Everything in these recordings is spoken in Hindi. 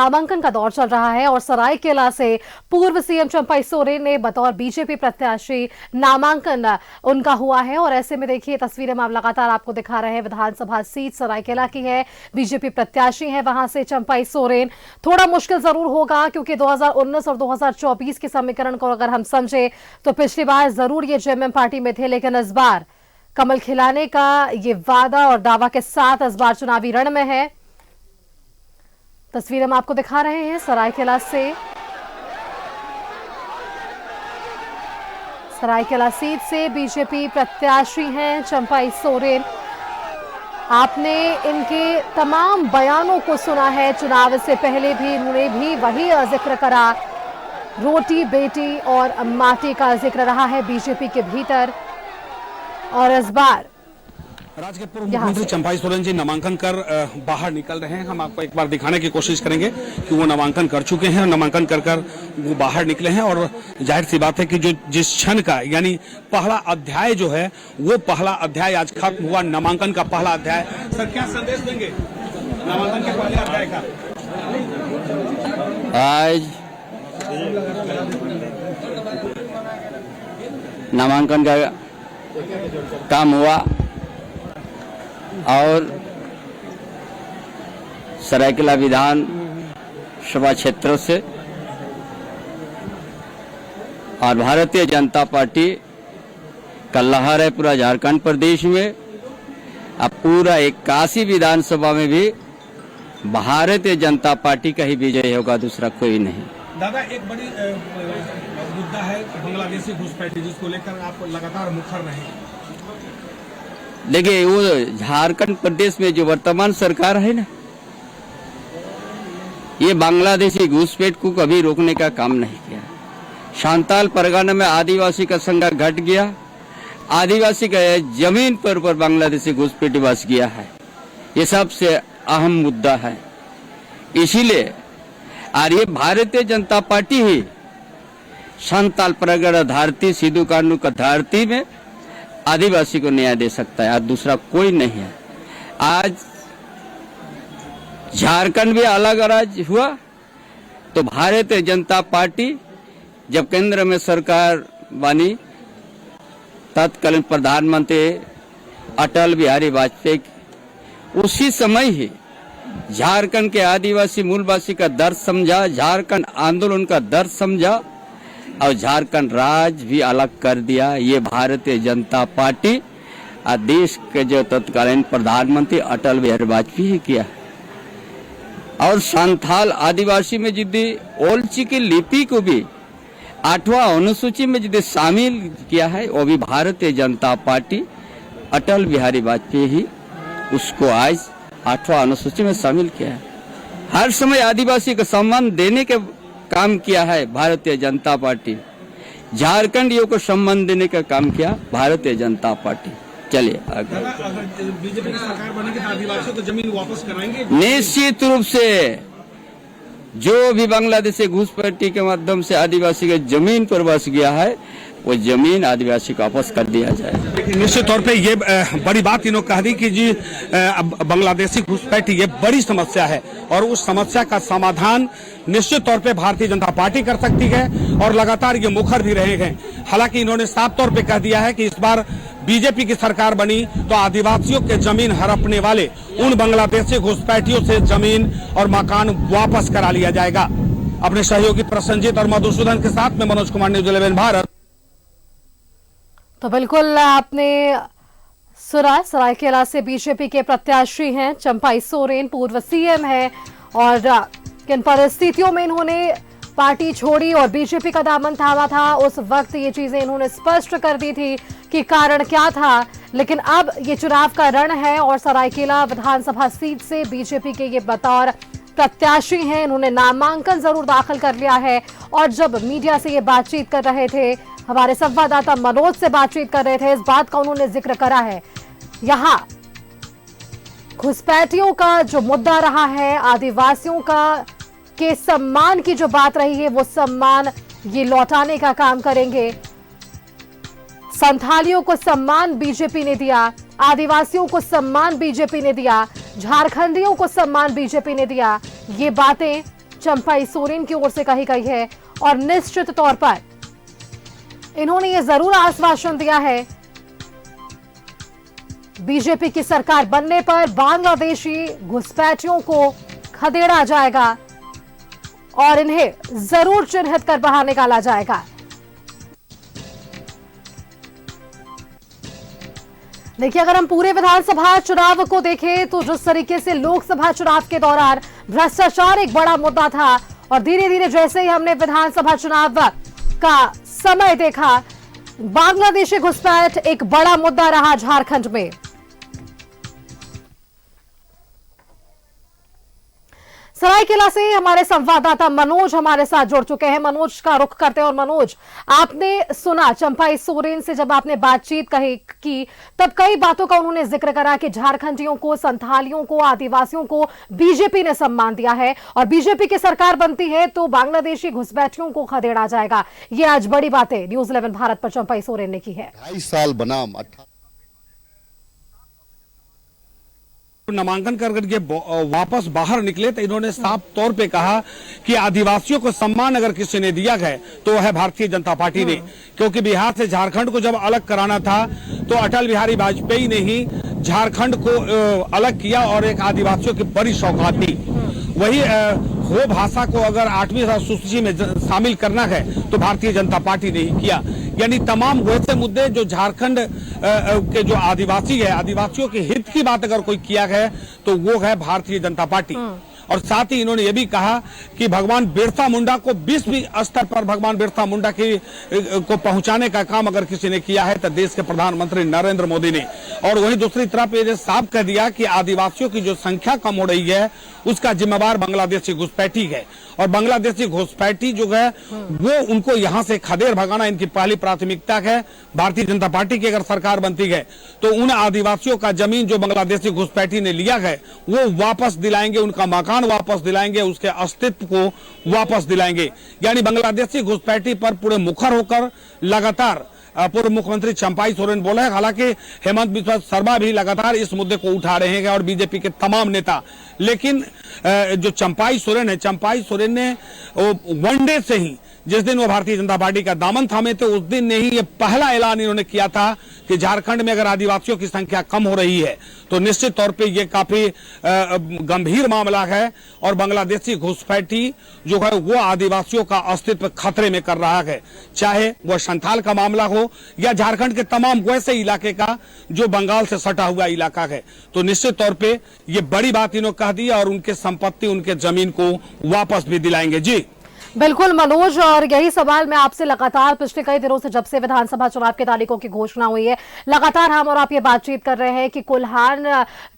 नामांकन का दौर चल रहा है और सरायकेला से पूर्व सीएम चंपई सोरेन ने बतौर बीजेपी प्रत्याशी नामांकन उनका हुआ है। और ऐसे में देखिए तस्वीरें हम लगातार आपको दिखा रहे हैं। विधानसभा सीट सरायकेला की है, बीजेपी प्रत्याशी है वहां से चंपई सोरेन। थोड़ा मुश्किल जरूर होगा क्योंकि 2019 और 2024 के समीकरण को अगर हम समझे तो पिछली बार जरूर ये जेएमएम पार्टी में थे, लेकिन इस बार कमल खिलाने का ये वादा और दावा के साथ इस बार चुनावी रण में है। तस्वीर हम आपको दिखा रहे हैं सरायकेला से। सरायकेला सीट से बीजेपी प्रत्याशी हैं चंपई सोरेन। आपने इनके तमाम बयानों को सुना है, चुनाव से पहले भी इन्होंने भी वही जिक्र करा, रोटी बेटी और माटी का जिक्र रहा है बीजेपी के भीतर। और इस बार राज्य के पूर्व मुख्यमंत्री चंपई सोरेन जी नामांकन कर बाहर निकल रहे हैं। हम आपको एक बार दिखाने की कोशिश करेंगे कि वो नामांकन कर चुके हैं और नामांकन कर वो बाहर निकले हैं। और जाहिर सी बात है कि जो जिस क्षण का यानी पहला अध्याय जो है वो पहला अध्याय आज खत्म हुआ, नामांकन का पहला अध्याय। सर क्या संदेश देंगे नामांकन के पहले अध्याय का? आज नामांकन का काम हुआ और सरायकेला विधान सभा क्षेत्रों से और भारतीय जनता पार्टी का लहर है पूरा झारखंड प्रदेश में। अब पूरा 81 विधानसभा में भी भारतीय जनता पार्टी का ही विजय होगा, दूसरा कोई नहीं। दादा एक बड़ी मुद्दा है बांग्लादेशी घुसपैठी, जिसको लेकर आप लगातार मुखर रहे। देखिए वो झारखंड प्रदेश में जो वर्तमान सरकार है ना, ये बांग्लादेशी घुसपैठ को कभी रोकने का काम नहीं किया। सांताल परगना में आदिवासी का संख्या घट गया, आदिवासी का जमीन पर बांग्लादेशी घुसपैठ बस गया है, ये सबसे अहम मुद्दा है। इसीलिए और ये भारतीय जनता पार्टी ही सांताल परगना धरती सिद्धू कानू का धरती में आदिवासी को न्याय दे सकता है, आज दूसरा कोई नहीं है। आज झारखंड भी अलग राज्य हुआ तो भारतीय जनता पार्टी जब केंद्र में सरकार बनी, तत्कालीन प्रधानमंत्री अटल बिहारी वाजपेयी, उसी समय ही झारखंड के आदिवासी मूलवासी का दर्द समझा, झारखंड आंदोलन का दर्द समझा और झारखंड राज्य भी अलग कर दिया। ये भारतीय जनता पार्टी और देश के जो तत्कालीन प्रधानमंत्री अटल बिहारी वाजपेयी किया। और संथाल आदिवासी में यदि ओलची की लिपि को भी 8वां अनुसूची में यदि शामिल किया है, वो भी भारतीय जनता पार्टी अटल बिहारी वाजपेयी ही उसको आज 8वां अनुसूची में शामिल किया है। हर समय आदिवासी को सम्मान देने के काम किया है भारतीय जनता पार्टी, झारखंडियों को सम्मान देने का काम किया भारतीय जनता पार्टी। चलिए आगे। अगर बीजेपी की सरकार बनेगी तो आदिवासियों को जमीन वापस कराएंगे? निश्चित रूप से जो भी बांग्लादेशी घुसपैठी के माध्यम से आदिवासी के जमीन पर बस गया है, वो जमीन आदिवासी को वापस कर दिया जाए। निश्चित तौर पे ये बड़ी बात इन्होंने कह दी कि जी बांग्लादेशी घुसपैठी ये बड़ी समस्या है और उस समस्या का समाधान निश्चित तौर पे भारतीय जनता पार्टी कर सकती है और लगातार ये मुखर भी रहे हैं। हालांकि इन्होंने साफ तौर पे कह दिया है कि इस बार बीजेपी की सरकार बनी तो आदिवासियों के जमीन हड़पने वाले उन बांग्लादेशी घुसपैठियों से जमीन और मकान वापस करा लिया जाएगा। अपने सहयोगी प्रसन्नजीत और मधुसूदन के साथ में मनोज कुमार, न्यूज़ 11 भारत। तो बिल्कुल आपने सुना, सरायकेला से बीजेपी के प्रत्याशी हैं चंपई सोरेन, पूर्व सीएम है और किन परिस्थितियों में इन्होंने पार्टी छोड़ी और बीजेपी का दामन थामा था, उस वक्त ये चीजें इन्होंने स्पष्ट कर दी थी कि कारण क्या था। लेकिन अब ये चुनाव का रण है और सरायकेला विधानसभा सीट से बीजेपी के ये बतौर प्रत्याशी हैं, इन्होंने नामांकन जरूर दाखिल कर लिया है। और जब मीडिया से ये बातचीत कर रहे थे, हमारे संवाददाता मनोज से बातचीत कर रहे थे, इस बात का उन्होंने जिक्र करा है। यहां घुसपैठियों का जो मुद्दा रहा है, आदिवासियों का के सम्मान की जो बात रही है, वो सम्मान ये लौटाने का काम करेंगे। संथालियों को सम्मान बीजेपी ने दिया, आदिवासियों को सम्मान बीजेपी ने दिया, झारखंडियों को सम्मान बीजेपी ने दिया। ये बातें चंपाई सोरेन की ओर से कही गई है और निश्चित तौर पर इन्होंने ये जरूर आश्वासन दिया है बीजेपी की सरकार बनने पर बांग्लादेशी घुसपैठियों को खदेड़ा जाएगा और इन्हें जरूर चिन्हित कर बाहर निकाला जाएगा। देखिए, अगर हम पूरे विधानसभा चुनाव को देखें तो जिस तरीके से लोकसभा चुनाव के दौरान भ्रष्टाचार एक बड़ा मुद्दा था और धीरे धीरे जैसे ही हमने विधानसभा चुनाव का समय देखा, बांग्लादेशी घुसपैठ एक बड़ा मुद्दा रहा झारखंड में। सरायकेला से हमारे संवाददाता मनोज हमारे साथ जुड़ चुके हैं। मनोज का रुख करते हैं। और मनोज, आपने सुना चंपाई सोरेन से जब आपने बातचीत की तब कई बातों का उन्होंने जिक्र करा कि झारखंडियों को, संथालियों को, आदिवासियों को बीजेपी ने सम्मान दिया है और बीजेपी की सरकार बनती है तो बांग्लादेशी घुसपैठियों को खदेड़ा जाएगा। ये आज बड़ी बातें न्यूज़ 11 भारत पर चंपाई सोरेन ने की है। 2.5 साल बनाम नामांकन करके वापस बाहर निकले तो इन्होंने साफ तौर पे कहा कि आदिवासियों को सम्मान अगर किसी ने दिया है तो वह है भारतीय जनता पार्टी ने, क्योंकि बिहार से झारखंड को जब अलग कराना था तो अटल बिहारी वाजपेयी ने ही झारखंड को अलग किया और एक आदिवासियों की बड़ी सौगात दी। वही हो भाषा को अगर 8वीं सूची में शामिल करना है तो भारतीय जनता पार्टी ने ही किया। यानी तमाम वैसे मुद्दे जो झारखंड के जो आदिवासी है, आदिवासियों के हित की बात अगर कोई किया है तो वो है भारतीय जनता पार्टी। और साथ ही इन्होंने ये भी कहा कि भगवान बिरसा मुंडा को विश्व स्तर पर भगवान बिरसा मुंडा को पहुंचाने का काम अगर किसी ने किया है तो देश के प्रधानमंत्री नरेंद्र मोदी ने। और वहीं दूसरी तरफ ये साफ कह दिया कि आदिवासियों की जो संख्या कम हो रही है उसका जिम्मेवार बांग्लादेशी घुसपैठी है और बांग्लादेशी घुसपैठी जो है वो उनको यहां से खदेड़ भगाना इनकी पहली प्राथमिकता है। भारतीय जनता पार्टी की अगर सरकार बनती है तो उन आदिवासियों का जमीन जो बांग्लादेशी घुसपैठी ने लिया है वो वापस दिलाएंगे, उनका मकान वापस दिलाएंगे, उसके अस्तित्व को वापस दिलाएंगे। यानी बांग्लादेशी घुसपैठी पर पूरे मुखर होकर लगातार पूर्व मुख्यमंत्री चंपाई सोरेन बोले। हालांकि हेमंत बिस्वा शर्मा भी लगातार इस मुद्दे को उठा रहे हैं और बीजेपी के तमाम नेता, लेकिन जो चंपाई सोरेन है, चंपाई सोरेन ने वनडे से ही जिस दिन वो भारतीय जनता पार्टी का दामन थामे थे उस दिन ने ही ये पहला ऐलान इन्होंने किया था कि झारखंड में अगर आदिवासियों की संख्या कम हो रही है तो निश्चित तौर पे ये काफी गंभीर मामला है और बांग्लादेशी घुसपैठी जो है वो आदिवासियों का अस्तित्व खतरे में कर रहा है, चाहे वह संथाल का मामला हो या झारखंड के तमाम वैसे इलाके का जो बंगाल से सटा हुआ इलाका है। तो निश्चित तौर पे ये बड़ी बात इन्होंने कह दी और उनके संपत्ति, उनके जमीन को वापस भी दिलाएंगे। जी बिल्कुल मनोज, और यही सवाल मैं आपसे लगातार पिछले कई दिनों से जब से विधानसभा चुनाव की तारीखों की घोषणा हुई है लगातार हम और आप ये बातचीत कर रहे हैं कि कोल्हान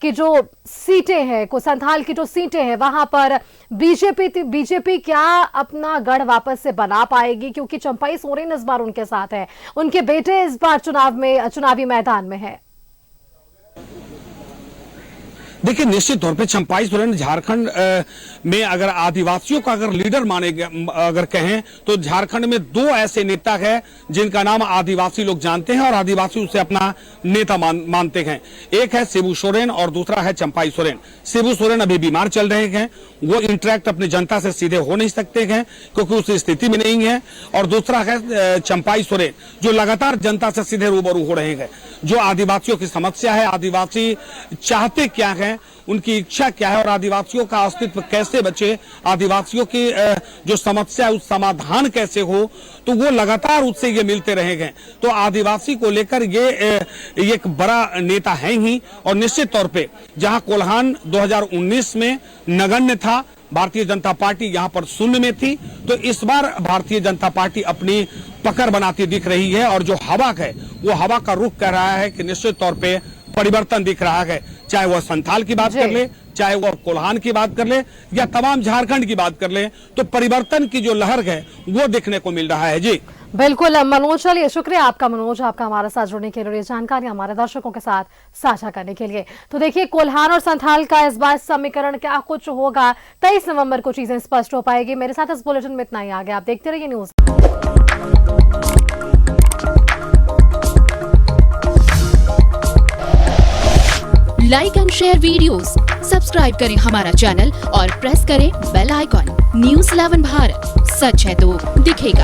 की जो सीटें हैं, संथाल की जो सीटें हैं वहां पर बीजेपी क्या अपना गढ़ वापस से बना पाएगी, क्योंकि चंपाई सोरेन इस बार उनके साथ है, उनके बेटे इस बार चुनावी मैदान में है। देखिए, निश्चित तौर पे चंपाई सोरेन झारखंड में अगर आदिवासियों का अगर लीडर माने अगर कहें तो झारखंड में दो ऐसे नेता हैं जिनका नाम आदिवासी लोग जानते हैं और आदिवासी उसे अपना नेता मानते हैं। एक है शिबू सोरेन और दूसरा है चंपाई सोरेन। शिबू सोरेन अभी बीमार चल रहे हैं, वो इंटरेक्ट अपनी जनता से सीधे हो नहीं सकते हैं क्योंकि उस स्थिति में नहीं है। और दूसरा है चंपाई सोरेन जो लगातार जनता से सीधे रूबरू हो रहे हैं। जो आदिवासियों की समस्या है, आदिवासी चाहते क्या है, उनकी इच्छा क्या है और आदिवासियों का अस्तित्व कैसे बचे, आदिवासियों की जो समस्या है उस समाधान कैसे हो, तो वो लगातार उससे ये मिलते रहेंगे। तो आदिवासी को लेकर ये एक बड़ा नेता है ही। और निश्चित तौर पे जहां कोल्हान 2019 में नगण्य था, भारतीय जनता पार्टी यहां पर शून्य में थी, तो इस बार भारतीय जनता पार्टी अपनी पकड़ बनाती दिख रही है और जो हवा है वो हवा का रुख कह रहा है कि निश्चित तौर पे परिवर्तन दिख रहा है। चाहे वह संथाल की बात कर ले, चाहे वह कोल्हान की बात कर ले या तमाम झारखंड की बात कर ले, तो परिवर्तन की जो लहर है वो देखने को मिल रहा है। जी बिल्कुल मनोज, चलिए शुक्रिया आपका मनोज, आपका हमारे साथ जुड़ने के लिए, जानकारी हमारे दर्शकों के साथ साझा करने के लिए। तो देखिए, कोल्हान और संथाल का इस बार समीकरण क्या कुछ होगा, 23 नवंबर को चीजें स्पष्ट हो पाएगी। मेरे साथ इस बुलेटिन में इतना ही आगे, आप देखते रहिए news. Like and share videos, subscribe करें हमारा चैनल और प्रेस करें बेल आइकॉन। न्यूज़ 11 भारत, सच है तो दिखेगा।